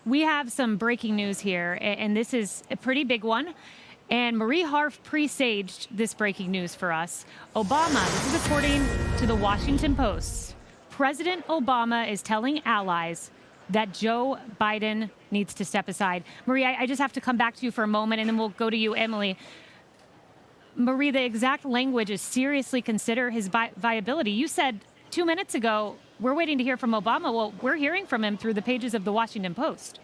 We have some breaking news here, and this is a pretty big one. And Marie Harf presaged this breaking news for us. Obama, this is according to the Washington Post, President Obama is telling allies that Joe Biden needs to step aside. Marie, I just have to come back to you for a moment, and then we'll go to you, Emily. Marie, the exact language is seriously consider his viability. You said 2 minutes ago, we're waiting to hear from Obama. Well, we're hearing from him through the pages of the Washington Post.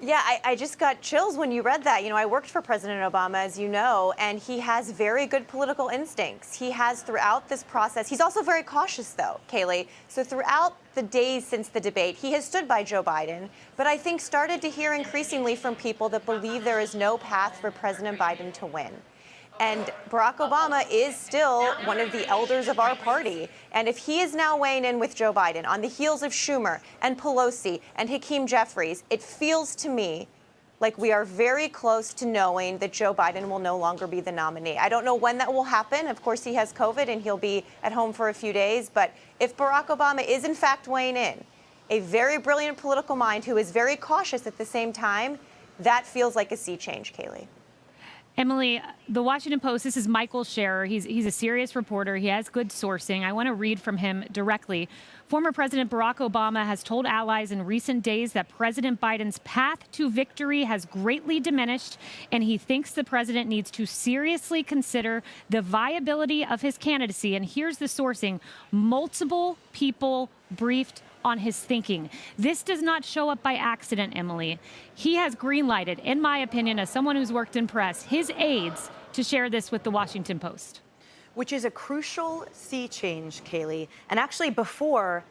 Yeah, I just got chills when you read that. You know, I worked for President Obama, as you know, and he has very good political instincts. He has throughout this process. He's also very cautious, though, Kayleigh. So throughout the days since the debate, he has stood by Joe Biden, but I think started to hear increasingly from people that believe there is no path for President Biden to win. And Barack Obama is still one of the elders of our party. And if he is now weighing in with Joe Biden on the heels of Schumer and Pelosi and Hakeem Jeffries, it feels to me like we are very close to knowing that Joe Biden will no longer be the nominee. I don't know when that will happen. Of course, he has COVID and he'll be at home for a few days. But if Barack Obama is in fact weighing in, a very brilliant political mind who is very cautious at the same time, that feels like a sea change, Kayleigh. Emily, the Washington Post, this is Michael Scherer. He's a serious reporter. He has good sourcing. I want to read from him directly. Former President Barack Obama has told allies in recent days that President Biden's path to victory has greatly diminished, and he thinks the president needs to seriously consider the viability of his candidacy. And here's the sourcing. Multiple people briefed on his thinking. This does not show up by accident, Emily. He has green-lighted, in my opinion, as someone who's worked in press, his aides to share this with the Washington Post. Which is a crucial sea change, Kayleigh. And actually before,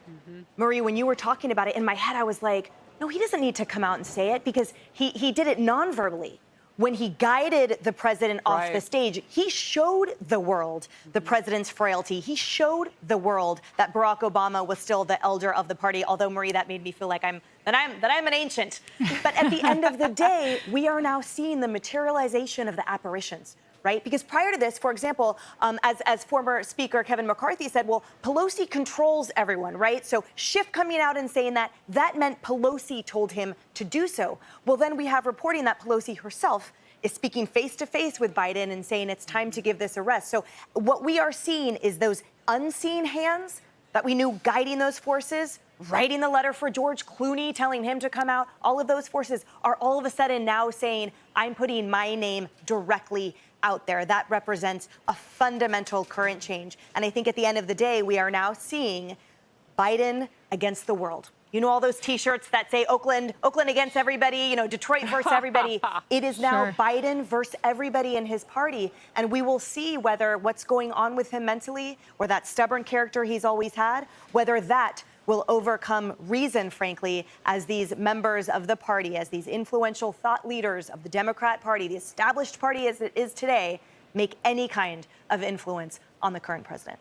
Marie, when you were talking about it, in my head I was like, no, he doesn't need to come out and say it because he did it non-verbally. When he guided the president off the stage, he showed the world the president's frailty. He showed the world that Barack Obama was still the elder of the party. Although, Marie, that made me feel like I'm an ancient. But at the end of the day, we are now seeing the materialization of the apparitions. Right? Because prior to this, for example, as former Speaker Kevin McCarthy said, well, Pelosi controls everyone, right? So Schiff coming out and saying that meant Pelosi told him to do so. Well, then we have reporting that Pelosi herself is speaking face-to-face with Biden and saying it's time to give this a rest. So what we are seeing is those unseen hands that we knew guiding those forces, writing the letter for George Clooney, telling him to come out. All of those forces are all of a sudden now saying, I'm putting my name directly out there. That represents a fundamental current change. And I think at the end of the day, we are now seeing Biden against the world. You know, all those T-shirts that say Oakland against everybody, you know, Detroit versus everybody. It is now Biden versus everybody in his party. And we will see whether what's going on with him mentally, or that stubborn character he's always had, whether that will overcome reason, frankly, as these members of the party, as these influential thought leaders of the Democrat Party, the established party as it is today, make any kind of influence on the current president.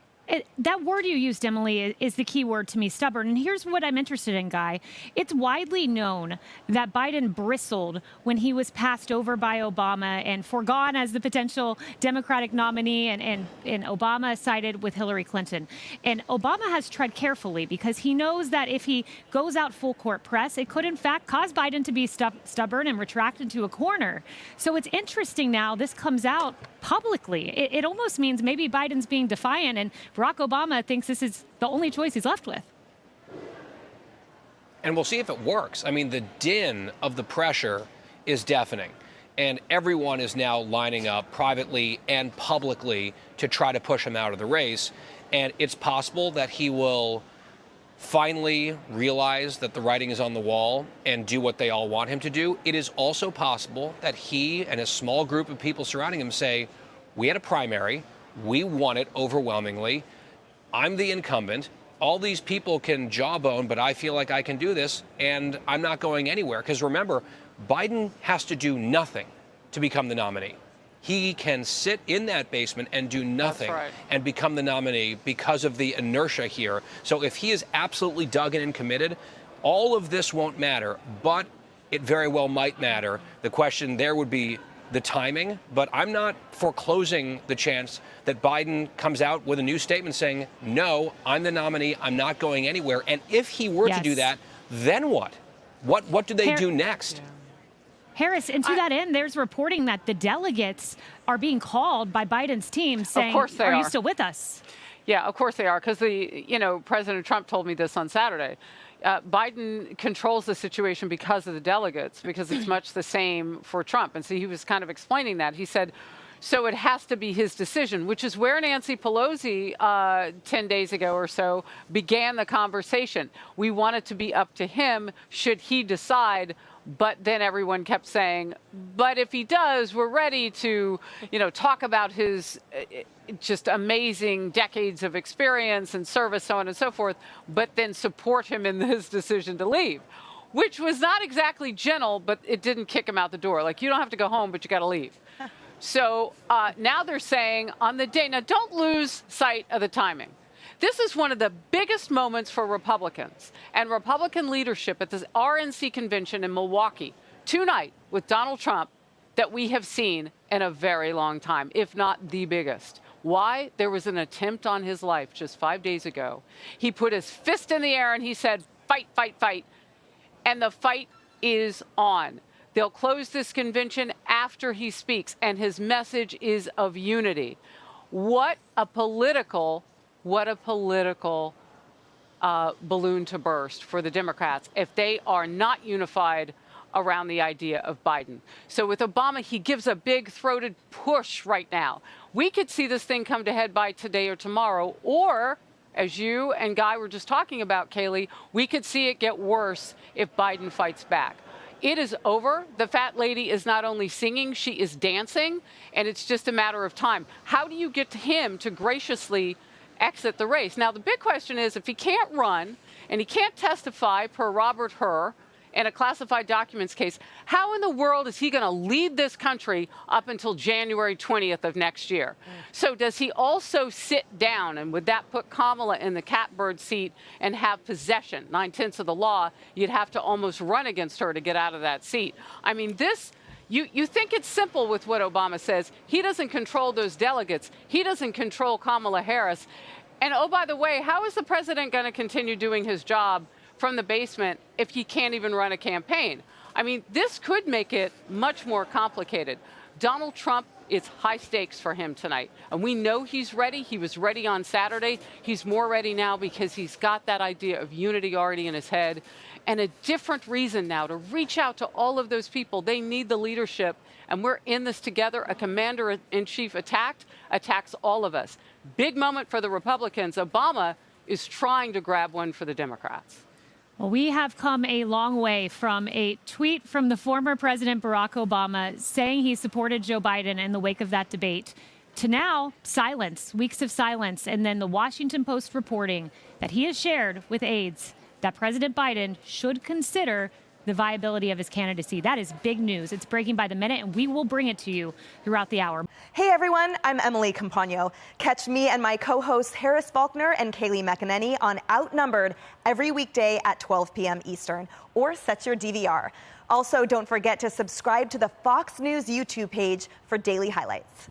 That word you used, Emily, is the key word to me, stubborn. And here's what I'm interested in, Guy. It's widely known that Biden bristled when he was passed over by Obama and foregone as the potential Democratic nominee, and Obama sided with Hillary Clinton. And Obama has tread carefully because he knows that if he goes out full court press, it could, in fact, cause Biden to be stubborn and retract into a corner. So it's interesting now this comes out publicly. It almost means maybe Biden's being defiant, and Barack Obama thinks this is the only choice he's left with. And we'll see if it works. I mean, the din of the pressure is deafening, and everyone is now lining up privately and publicly to try to push him out of the race. And it's possible that he will finally realize that the writing is on the wall and do what they all want him to do. It is also possible that he and a small group of people surrounding him say, we had a primary, we won it overwhelmingly, I'm the incumbent, all these people can jawbone, but I feel like I can do this, and I'm not going anywhere. Because remember, Biden has to do nothing to become the nominee. He can sit in that basement and do nothing and become the nominee because of the inertia here. So if he is absolutely dug in and committed, all of this won't matter, but it very well might matter. The question there would be the timing, but I'm not foreclosing the chance that Biden comes out with a new statement saying, no, I'm the nominee, I'm not going anywhere. And if he were to do that, then what? What do they do next? Harris, and to that end, there's reporting that the delegates are being called by Biden's team saying, are you still with us? Yeah, of course they are, because President Trump told me this on Saturday. Biden controls the situation because of the delegates, because it's much the same for Trump. And so he was kind of explaining that. He said, so it has to be his decision, which is where Nancy Pelosi 10 days ago or so began the conversation. We want it to be up to him should he decide. But then everyone kept saying, but if he does, we're ready to, talk about his just amazing decades of experience and service, so on and so forth, but then support him in his decision to leave, which was not exactly gentle, but it didn't kick him out the door. Like, you don't have to go home, but you got to leave. So now they're saying on the day, now don't lose sight of the timing. This is one of the biggest moments for Republicans and Republican leadership at the RNC convention in Milwaukee tonight with Donald Trump that we have seen in a very long time, if not the biggest. Why? There was an attempt on his life just 5 days ago. He put his fist in the air and he said, fight, fight, fight. And the fight is on. They'll close this convention after he speaks, and his message is of unity. What a political balloon to burst for the Democrats if they are not unified around the idea of Biden. So with Obama, he gives a big-throated push right now. We could see this thing come to head by today or tomorrow, or, as you and Guy were just talking about, Kayleigh, we could see it get worse if Biden fights back. It is over. The fat lady is not only singing, she is dancing, and it's just a matter of time. How do you get him to graciously exit the race? Now, the big question is, if he can't run and he can't testify per Robert Hur in a classified documents case, how in the world is he going to lead this country up until January 20th of next year? So does he also sit down, and would that put Kamala in the catbird seat and have possession? 9/10 of the law, you'd have to almost run against her to get out of that seat. I mean, this... You think it's simple with what Obama says. He doesn't control those delegates. He doesn't control Kamala Harris. And oh, by the way, how is the president going to continue doing his job from the basement if he can't even run a campaign? I mean, this could make it much more complicated. Donald Trump, it's high stakes for him tonight. And we know he's ready. He was ready on Saturday. He's more ready now because he's got that idea of unity already in his head. And a different reason now to reach out to all of those people. They need the leadership, and we're in this together. A commander-in-chief attacks all of us. Big moment for the Republicans. Obama is trying to grab one for the Democrats. Well, we have come a long way from a tweet from the former President Barack Obama saying he supported Joe Biden in the wake of that debate to now silence, weeks of silence, and then the Washington Post reporting that he has shared with aides that President Biden should consider the viability of his candidacy. That is big news. It's breaking by the minute, and we will bring it to you throughout the hour. Hey everyone, I'm Emily Campagno. Catch me and my co-hosts Harris Faulkner and Kayleigh McEnany on Outnumbered every weekday at 12 p.m. Eastern, or set your DVR. Also, don't forget to subscribe to the Fox News YouTube page for daily highlights.